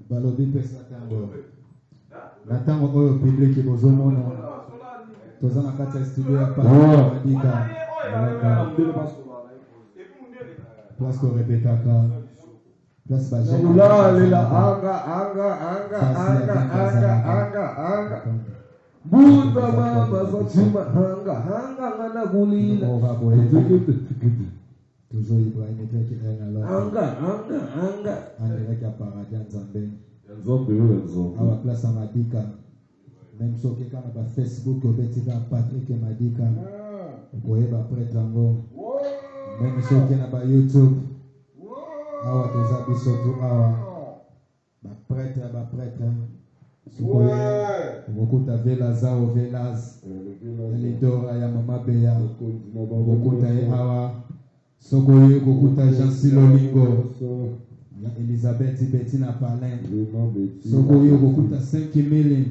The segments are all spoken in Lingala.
balobi pesa tango na tango oyo public bozomona toza na kati ya studio ya Madika place ko repetaka place ba anga Buta mama Fatima hanga ngana kulila toujours Ibrahim qui est là anga avec appareil Nzambe Nzambe awa place à Madika même so que quand ba Facebook obetika Patrick Madika koyeba prêtre ngo même so que na ba YouTube awa toza biso tu awa ba prêtre Bokuta Velaza o Velaz Elidora ya Mama Beya Bokuta Ehawa Sokoye Bokuta Jean Silolingo Elisabeth Bettina Palin Sokoye Bokuta 5,000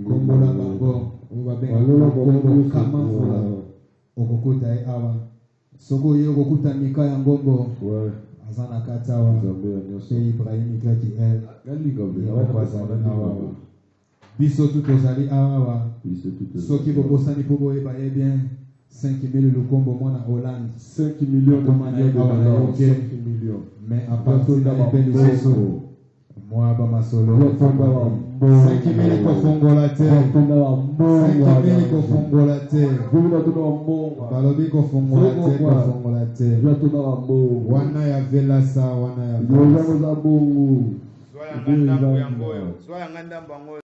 Kombola Bango Obabenga Kombo Kamafula Bokuta Ehawa Sokoye Bokuta Mika ya Ngombo Azana Katawa Ibrahim Ikraki El Biso tout ozali awa soki bokosani po boyeba ye bien 5,000 lukombo mwana Hollande 5 millions de dollars 5 millions mais à partir de l'ebeli soso moi ba masolo 5,000 kofongola te 5,000 kofongola te balobi kofongola te wana ya Velasa wana ya Soya ngandambo yango